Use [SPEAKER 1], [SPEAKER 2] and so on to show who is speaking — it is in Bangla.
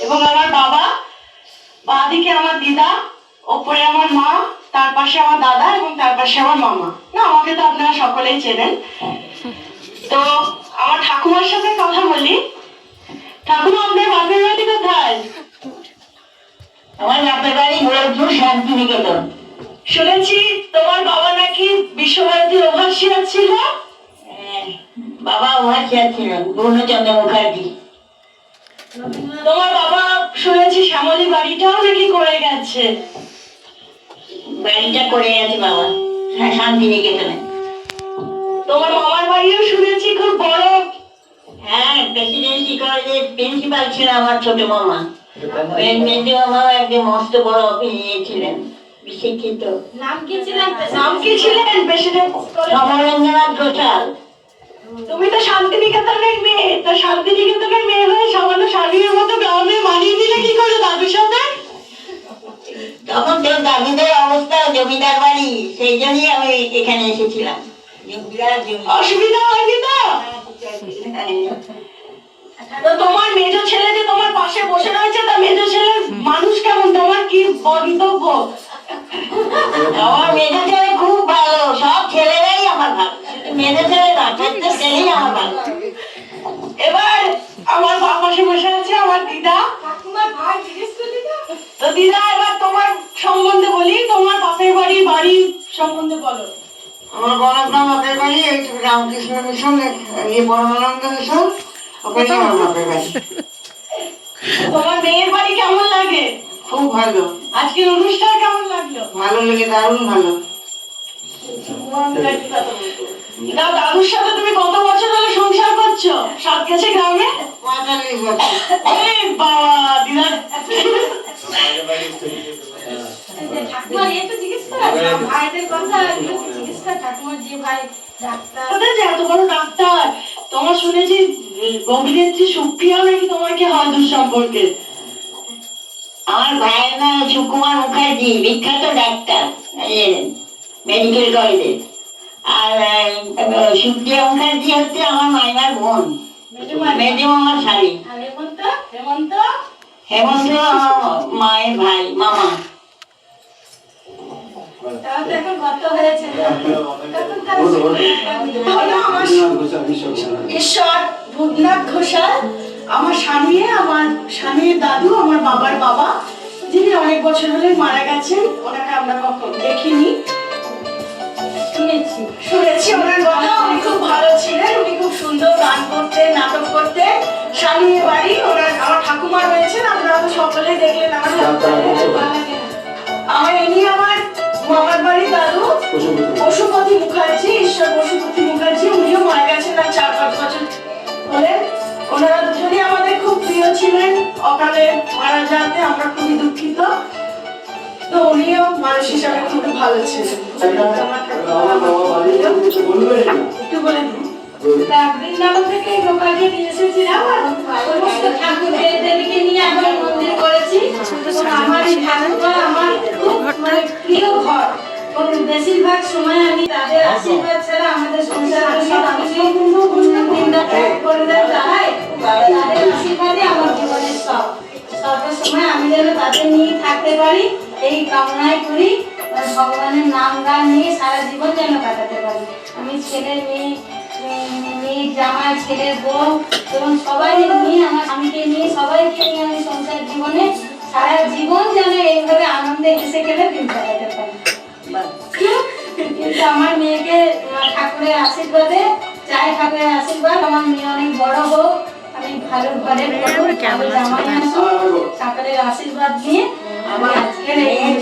[SPEAKER 1] এবং আমার বাবা, বাঁদিকে আমার দিদা, ওপরে আমার মা, তার পাশে আমার দাদা এবং তার পাশে আমার মামা। না, আমাকে তো আপনারা সকলেই চেনেন। তো আমার ঠাকুমার সাথে কথা বলি। ঠাকুমা, আপনার বাপের বাড়ি কোথায়?
[SPEAKER 2] আমার বাপের বাড়ি গোরখপুর শান্তিনিকেতন।
[SPEAKER 1] শুনেছি তোমার বাবা নাকি বিশ্বভারতীর ওভারসিয়ার ছিল।
[SPEAKER 2] বাবা ওভারসিয়ার ছিলেন, পূর্ণচন্দ্র মুখার্জি।
[SPEAKER 1] তোমার বাবা শুনেছি শ্যামলী বাড়িটাও নাকি করে গেছে।
[SPEAKER 2] বাড়িটা করে গেছে বাবা, হ্যাঁ, শান্তিনিকেতনে।
[SPEAKER 1] তোমার মামার বাড়িও শুনেছি খুব বড়।
[SPEAKER 2] হ্যাঁ, প্রেসিডেন্সি কলেজের প্রিন্সিপাল ছিল আমার ছোট মামা। মেজো মামা একজন মস্ত বড় অফিসার ছিলেন, শিক্ষিত।
[SPEAKER 1] নাম কি ছিলেন প্রেসিডেন্ট?
[SPEAKER 2] সমরেন্দ্রনাথ ঘোষাল।
[SPEAKER 1] তুমি তো শান্তিনিকেতনের মেয়ে, তো শান্তিনিকেতনের মেয়ে হয়ে সামান্য স্বামীর মতো গ্রামে মানিয়ে দিলে কি করে দাদুর সাথে?
[SPEAKER 2] তখন তো দাদুদের অবস্থা জমিদার বাড়ি, সেই জন্যই আমি এখানে এসেছিলাম।
[SPEAKER 1] অসুবিধা হয়নি তো? তো তোমার মেজো ছেলে যে তোমার পাশে বসে রয়েছে, তা মেজো ছেলের মানুষ কেমন, তোমার কি মন্তব্য?
[SPEAKER 2] আমার মেজো ছেলে খুব ভালো, সব ছেলেরাই আমার ভালো, মেজো ছেলে না, প্রত্যেক ছেলেই আমার ভালো।
[SPEAKER 1] এবার আমার বাপ পাশে বসে আছে আমার দিদা। তো দিদা, এবার তোমার সম্বন্ধে বলি, তোমার বাপের বাড়ি সম্বন্ধে বলো।
[SPEAKER 3] আমার বড়গ্রাম বাপের বাড়ি, এই রামকৃষ্ণ মিশন, পরমানন্দ মিশন, ওখানে আমার বাপের বাড়ি।
[SPEAKER 1] তোমার মেয়ের বাড়ি কেমন লাগে?
[SPEAKER 3] খুব ভালো।
[SPEAKER 1] আজকের অনুষ্ঠান কেমন লাগলো?
[SPEAKER 3] ভালো লেগে, দারুণ ভালো।
[SPEAKER 1] দাদুর সাথে তুমি কত বছর হলো সংসার করছো সাতগাছি গ্রামে?
[SPEAKER 3] 45 বছর।
[SPEAKER 1] বাবা, দিদা এত বড় ডাক্তার, তোমার শুনেছি অভিনেত্রী সুপ্রিয়া নাকি তোমাকে হয় দুঃসম্পর্কে।
[SPEAKER 2] আমার ভাইয়ের নাম সুকুমার মুখার্জি, বিখ্যাত ডাক্তার মেডিকেল কলেজের। আর সুপ্রিয়া মুখার্জি হচ্ছে আমার মাইমার বোন, মেজো মামার শাড়ি। হেমন্ত আমার মায়ের ভাই, মামা।
[SPEAKER 1] ঈশ্বর ভূতনাথ ঘোষাল আমার স্বামী, আমার স্বামীর দাদু, আমার বাবার বাবা, যিনি অনেক বছর হলে মারা গেছেন। ওনাকে আমরা কখনো দেখিনি, শুনেছি ওনার কথা। উনি খুব ভালো ছিলেন, উনি খুব সুন্দর গান করতেন, নাটক করতেন। স্বামীর বাড়ি ওনার, আমার ঠাকুমা রয়েছেন, আপনারা তো সকলে দেখলেন। আমার ইনি আমার মামার বাড়ি দাদু পশুপতি মুখার্জি, ঈশ্বর পশুপতি মুখার্জি। উনিও মারা গেছেন আর 4-5 বছর হলেন। ওনারা দুজনই আমাদের খুব প্রিয় ছিলেন, অকালে মারা যাতে আমরা খুবই দুঃখিত। তো উনিও মানুষ হিসাবে খুবই ভালো ছিলেন। একটু বলে দিন। বৃন্দাবন থেকে গোপালকে নিয়ে এসেছিলাম, সমস্ত ঠাকুর দেবীকে নিয়ে আমরা মন্দির করেছি। আমার এই ঠাকুরঘর আমার খুব প্রিয় ঘর। বেশিরভাগ সময় আমি তাদের আশীর্বাদ ছাড়া আমাদের সংসারে তাদের আশীর্বাদে আমার জীবনের সব সময় আমি যেন তাদের নিয়ে থাকতে পারি, এই কামনাই করি। ভগবানের নাম গান নিয়ে সারা জীবন যেন কাটাতে পারি। আমি ছেলে মেয়ে জামাই, ছেলের বউ এবং সবাই নিয়ে, আমার স্বামীকে নিয়ে, সবাইকে নিয়ে আমি সংসার জীবনে সারা জীবন যেন এইভাবে আনন্দে হেসে খেলে দিন কাটাতে পারি। কিন্তু আমার মেয়েকে ঠাকুরের আশীর্বাদে চাই, ঠাকুরের আশীর্বাদ আমার মেয়ে অনেক বড় হোক, আমি ভালো ঘরের জামাই আসুক, ঠাকুরের আশীর্বাদ নিয়ে আমি আজকের এই